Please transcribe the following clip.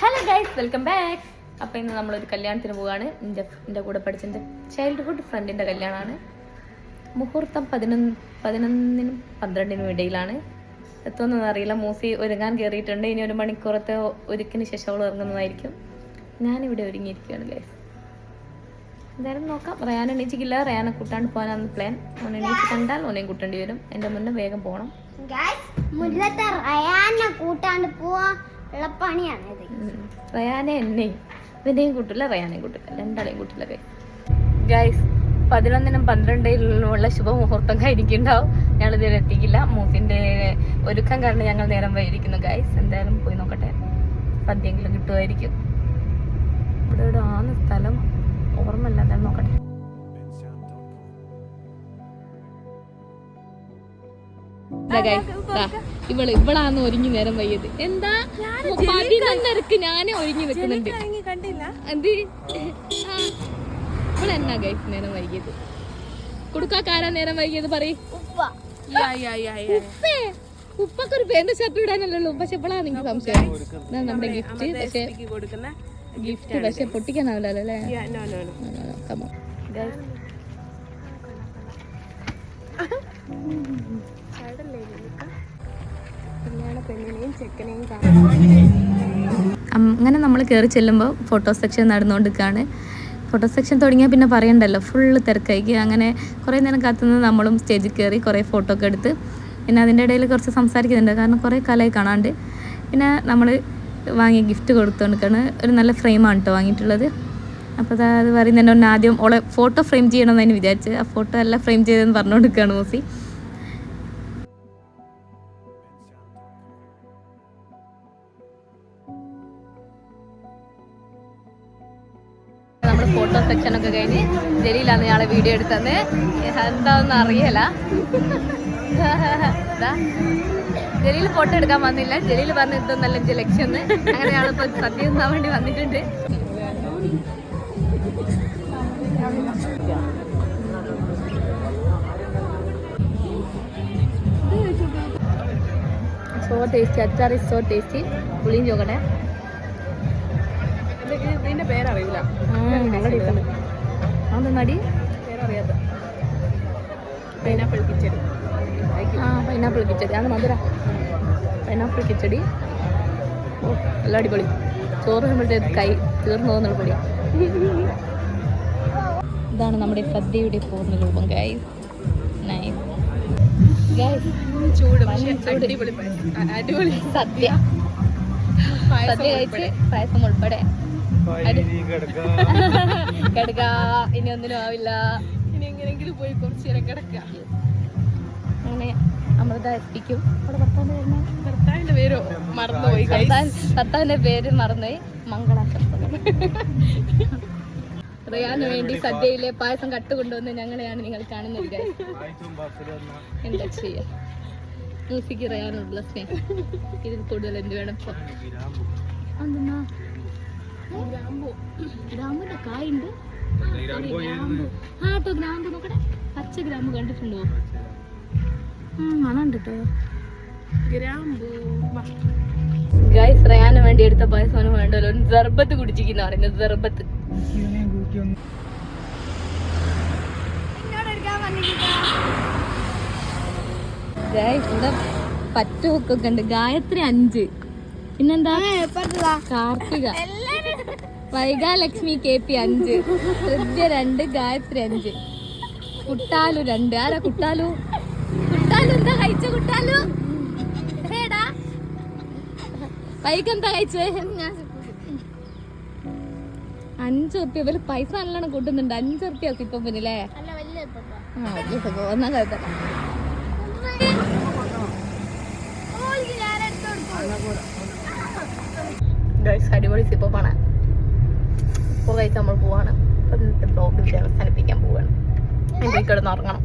Hello guys, welcome back. അപ്പോൾ ഇന്ന് നമ്മളൊരു കല്യാണത്തിന് പോവുകയാണ്. എൻ്റെ കൂടെ പഠിച്ച എൻ്റെ ചൈൽഡ്ഹുഡ് ഫ്രണ്ടിൻ്റെ കല്യാണമാണ്. മുഹൂർത്തം 11-നും 12-നും ഇടയിലാണ്. എത്തുമെന്നൊന്നും അറിയില്ല. മൂസി ഒരുങ്ങാൻ കയറിയിട്ടുണ്ട്. ഇനി ഒരു മണിക്കൂറത്തെ ഒരുക്കിന് ശേഷം അവൾ ഇറങ്ങുന്നതായിരിക്കും. ഞാനിവിടെ ഒരുങ്ങിയിരിക്കുകയാണ് ഗൈസ്. എന്തായാലും നോക്കാം. റയാൻ എണീച്ചിക്കില്ല. റയാനെ കൂട്ടാണ്ട് പോകാനാണ് പ്ലാൻ. ഓൻ എണീച്ച് കണ്ടാൽ ഓനെയും കൂട്ടേണ്ടി വരും. എൻ്റെ മുന്നേ വേഗം പോകണം. റയാനെ എന്നെയും ഇവൻ്റെയും കൂട്ടില്ല, റയാനെയും കൂട്ടില്ല, രണ്ടാളെയും കൂട്ടില്ല ഗൈസ്. 11-നും 12-നുമുള്ള ശുഭമുഹൂർത്തം കഴിഞ്ഞിട്ടുണ്ടാവും. ഞങ്ങൾ ഇതുവരെ എത്തിക്കില്ല. മൂസിൻ്റെ ഒരുക്കം കാരണം ഞങ്ങൾ നേരം വൈകിയിരിക്കുന്നു ഗൈസ്. എന്തായാലും പോയി നോക്കട്ടെ, സദ്യയെങ്കിലും കിട്ടുമായിരിക്കും. ഇവിടെ ഇവിടെ ആണ് സ്ഥലം, ഓർമ്മയില്ല. എന്തായാലും നോക്കട്ടെ. ഇവളാന്ന് ഒരുങ്ങി നേരം വയ്യത്. എന്താ 11:30 ഞാനേ ഒരുങ്ങി വെക്കുന്നുണ്ട്. എന്ത് ഇവളെന്നാ ഗൈസ് നേരം വൈകിയത്? കൊടുക്കാക്കാരാ നേരം വൈകിയത്? പറയ്. ഉപ്പൊക്കെ പേന്റെ ഷർട്ട് ഇടാനല്ലോ. പക്ഷെ ഇവളാണ് എനിക്ക് സംശയം. നമ്മുടെ ഗിഫ്റ്റ് പക്ഷെ പൊട്ടിക്കാനാവില്ലല്ലോ അല്ലേ? അങ്ങനെ നമ്മൾ കയറി ചെല്ലുമ്പോൾ ഫോട്ടോ സെക്ഷൻ നടന്നുകൊണ്ടിരിക്കുകയാണ്. ഫോട്ടോ സെക്ഷൻ തുടങ്ങിയാൽ പിന്നെ പറയണ്ടല്ലോ, ഫുള്ള് തിരക്കായിക്ക്. അങ്ങനെ കുറേ നേരം കാത്തുനിന്ന് നമ്മളും സ്റ്റേജിൽ കയറി കുറേ ഫോട്ടോ ഒക്കെ എടുത്ത് പിന്നെ അതിൻ്റെ ഇടയിൽ കുറച്ച് സംസാരിക്കുന്നുണ്ട്. കാരണം കുറേ കാലമായി കാണാണ്ട്. പിന്നെ നമ്മൾ വാങ്ങിയ ഗിഫ്റ്റ് കൊടുത്തുകൊണ്ടിരിക്കുകയാണ്. ഒരു നല്ല ഫ്രെയിമാണ് കേട്ടോ വാങ്ങിയിട്ടുള്ളത്. അപ്പോൾ അത് പറയുന്നതിൻ്റെ ഒന്ന് ആദ്യം ഓളെ ഫോട്ടോ ഫ്രെയിം ചെയ്യണമെന്ന് വിചാരിച്ച് ആ ഫോട്ടോ എല്ലാം ഫ്രെയിം ചെയ്തതെന്ന് പറഞ്ഞുകൊണ്ടിരിക്കുകയാണ് മൂസി. നമ്മൾ ഫോട്ടോ സെക്ഷനൊക്കെ കഴിഞ്ഞ് ജലീലാണ് ഇയാളെ വീഡിയോ എടുത്തത്. എന്താണെന്ന് അറിയല. ജലീൽ ഫോട്ടോ എടുക്കാൻ വന്നില്ല. ജലീൽ പറഞ്ഞ ഇതൊന്നല്ല എൻ്റെ ലക്ഷ്യം. അങ്ങനെ ഞങ്ങളിപ്പോൾ സദ്യ തിന്നാൻ വേണ്ടി വന്നിട്ടുണ്ട്. സോ ടേസ്റ്റി, അച്ചാർ ഇസ് സോ ടേസ്റ്റി. പുളിയും ചോക്കട്ടെ. ഇതിന്റെ പേരറിയില്ല. അതൊന്നടി പേരറിയാത്ത പൈനാപ്പിൾ കിച്ചടി. പൈനാപ്പിൾ കിച്ചടി ആണ് മധുര. പൈനാപ്പിൾ കിച്ചടി. ഓ നല്ല അടിപൊളി. ചോറ് നമ്മളുടെ കൈ തീർന്നു പോകുന്ന പൊടി. ഇതാണ് നമ്മുടെ സദ്യയുടെ പൂർണ്ണ രൂപം ഗൈസ്. Nice guys. ചൂട് അടിപൊളി സദ്യ. സദ്യ കഴിച്ച് പായസം ഉൾപ്പെടെ കിടക്ക. ഇനി ഒന്നിനും ആവില്ല. ഇനി എങ്ങനെയെങ്കിലും പോയി കുറച്ച് നേരം കിടക്കുക. അങ്ങനെ അമൃത എത്തിക്കും. ഭർത്താവിന്റെ പേര് മറന്നുപോയി. ഭർത്താവിന്റെ പേര് മറന്നുപോയി. മംഗളാശംസകൾ. റയാന് വേണ്ടി സദ്യയിലെ പായസം കട്ടുകൊണ്ടുവന്ന് ഞങ്ങളെയാണ് നിങ്ങൾ കാണുന്നത്. എന്താ ചെയ്യാ, മൂസിക്ക് റയാനുള്ള സ്നേഹം ഇതിൽ കൂടുതൽ എന്ത് വേണം? എന്തെന്നാ ഗ്രാമ്പുന്റെ കായുണ്ട്. ആട്ടോ ഗ്രാമ്പ് നോക്കട്ടെ. പച്ച ഗ്രാമ്പ് കണ്ടിട്ടുണ്ടോ? മണമുണ്ട് കേട്ടോ ഗ്രാമ്പ്. ഗൈസ്, റയാന് വേണ്ടി എടുത്ത പായസം വേണ്ടല്ലോ. ജർബത്ത് കുടിച്ചിരിക്കുന്ന പറയുന്നത്. ജർബത്ത് ഇവിടെ പറ്റുമൊക്കെ ഉണ്ട്. ഗായത്രി 5, പിന്നെന്താ കാർത്തിക, വൈകാലക്ഷ്മി KP 5, ഹൃദ്യ 2, ഗായത്രി 5, കുട്ടാലു 2. ആരാ കുട്ടാലു? കുട്ടാലു എന്താ കഴിച്ച? കുട്ടാലു ഏടാ വൈകെന്താ കഴിച്ചേ? 5 ഉറുപ്പ്യ. ഇവര് പൈസ നല്ലോണം കൂട്ടുന്നുണ്ട്. 5 ഉറുപ്പ്യ ഇപ്പൊ പിന്നില്ലേ? ഒന്നാ കരുതല. അടിപൊളി സിപ്പാണ്. ഇപ്പോൾ കഴിച്ച് നമ്മൾ പോവാണ്. ഇന്നത്തെ ബ്ലോഗ് ഇവിടെ അവസാനിപ്പിക്കാൻ പോവാണ്. എനിക്ക് കിടന്നുറങ്ങണം.